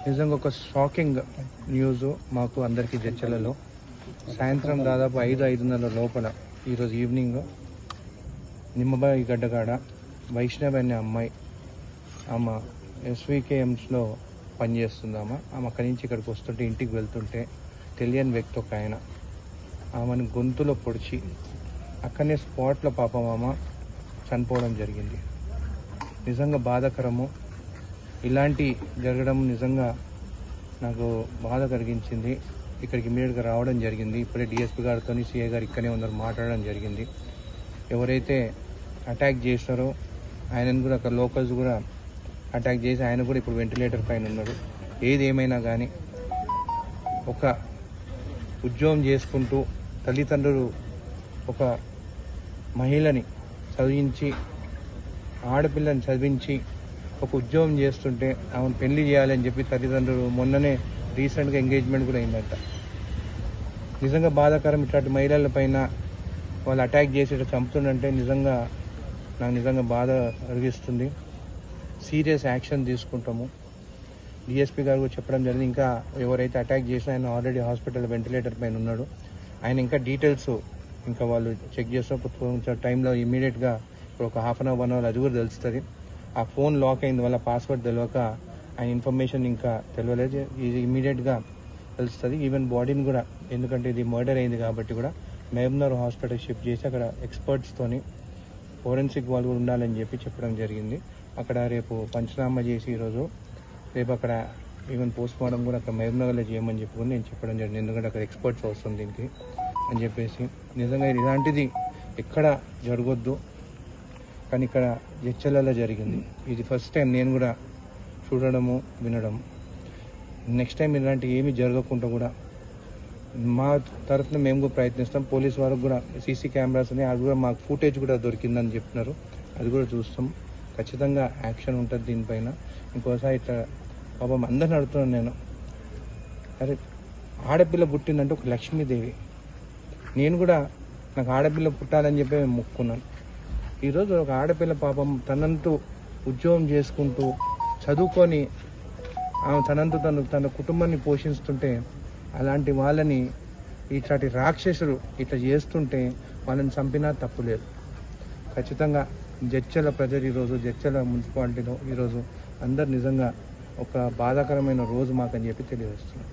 నిజంగా ఒక shocking news మాకు అందరికీ జడ్చలలో. సాయంత్రం దాదాపు 5-5:30 లోపల ఈరోజు ఈవినింగ్ నిమ్మబాయి గడ్డగాడ వైష్ణవి అనే అమ్మాయి, ఆమె ఎస్వికేఎంస్లో పనిచేస్తుంది. ఆమె అక్కడి నుంచి ఇక్కడికి వస్తుంటే, ఇంటికి వెళ్తుంటే తెలియని వ్యక్తి ఒక ఆయన ఆమెను గొంతులో పొడిచి అక్కడనే స్పాట్లో పాపం ఆమె చనిపోవడం జరిగింది. నిజంగా బాధాకరము. ఇలాంటి జరగడం నిజంగా నాకు బాధ కలిగించింది. ఇక్కడికి ఇమీడియట్గా రావడం జరిగింది. ఇప్పుడే డిఎస్పీ గారితో సిఐ గారు ఇక్కడనే ఉన్నారు, మాట్లాడడం జరిగింది. ఎవరైతే అటాక్ చేస్తారో ఆయనను కూడా అక్కడ లోకల్స్ కూడా అటాక్ చేసి ఆయన కూడా ఇప్పుడు వెంటిలేటర్ పైన ఉన్నాడు. ఏది ఏమైనా కానీ ఒక ఉద్యోగం చేసుకుంటూ తల్లిదండ్రులు ఒక మహిళని చదివించి, ఆడపిల్లని చదివించి ఒక ఉద్యోగం చేస్తుంటే ఆమెను పెళ్లి చేయాలని చెప్పి తల్లిదండ్రులు మొన్ననే రీసెంట్గా ఎంగేజ్మెంట్ కూడా అయిందంట. నిజంగా బాధాకరం. ఇట్లాంటి మహిళల పైన వాళ్ళు అటాక్ చేసి చంపుతుందంటే నాకు బాధ కలిగిస్తుంది. సీరియస్ యాక్షన్ తీసుకుంటాము. డిఎస్పీ గారు కూడా చెప్పడం జరిగింది. ఇంకా ఎవరైతే అటాక్ చేసినా ఆయన ఆల్రెడీ హాస్పిటల్ వెంటిలేటర్ పైన ఉన్నాడు. ఆయన ఇంకా డీటెయిల్స్ ఇంకా వాళ్ళు చెక్ చేస్తున్న కొంచెం టైంలో ఇమీడియట్గా ఇప్పుడు ఒక 1/2 hour 1 hour అది కూడా తెలుస్తుంది. ఆ ఫోన్ లాక్ అయింది, వాళ్ళ పాస్వర్డ్ తెలియక ఆయన ఇన్ఫర్మేషన్ ఇంకా తెలియలేదు. ఇది ఇమీడియట్గా తెలుస్తుంది. ఈవెన్ బాడీని కూడా, ఎందుకంటే ఇది మర్డర్ అయింది కాబట్టి కూడా మహబూబ్నగర్ హాస్పిటల్ షిఫ్ట్ చేసి అక్కడ ఎక్స్పర్ట్స్తోని ఫోరెన్సిక్ వాళ్ళు కూడా ఉండాలని చెప్పి చెప్పడం జరిగింది. అక్కడ రేపు పంచనామా చేసి ఈరోజు రేపు అక్కడ ఈవెన్ పోస్ట్ మార్టం కూడా అక్కడ మహబూబ్నగర్లో చేయమని చెప్పి కూడా నేను చెప్పడం జరిగింది. ఎందుకంటే అక్కడ ఎక్స్పర్ట్స్ వస్తుంది దీనికి అని చెప్పేసి. నిజంగా ఇలాంటిది ఎక్కడ జరగొద్దు, కానీ ఇక్కడ జడ్చర్లలో జరిగింది. ఇది ఫస్ట్ టైం నేను కూడా చూడడము, వినడం. నెక్స్ట్ టైం ఇలాంటి ఏమీ జరగకుండా కూడా మా తరఫున మేము కూడా ప్రయత్నిస్తాం. పోలీస్ వారికి కూడా సీసీ కెమెరాస్ అని అది కూడా మాకు ఫుటేజ్ కూడా దొరికిందని చెప్తున్నారు. అది కూడా చూస్తాం. ఖచ్చితంగా యాక్షన్ ఉంటుంది దీనిపైన. ఇంకోసారి ఇట్లా పాపం అందరిని అడుగుతున్నాను నేను. అరే, ఆడపిల్ల పుట్టిందంటే ఒక లక్ష్మీదేవి. నేను కూడా నాకు ఆడపిల్ల పుట్టాలని చెప్పి మేము మొక్కున్నాను. ఈరోజు ఒక ఆడపిల్ల పాపం తనంటూ ఉద్యోగం చేసుకుంటూ చదువుకొని ఆమె తనంతు తన కుటుంబాన్ని పోషిస్తుంటే, అలాంటి వాళ్ళని ఇట్లాంటి రాక్షసులు ఇట్లా చేస్తుంటే వాళ్ళని చంపినా తప్పులేదు. ఖచ్చితంగా జడ్చర్ల ప్రజలు ఈరోజు జడ్చర్ల మున్సిపాలిటీలో ఈరోజు అందరు నిజంగా ఒక బాధాకరమైన రోజు మాకని చెప్పి తెలియజేస్తున్నారు.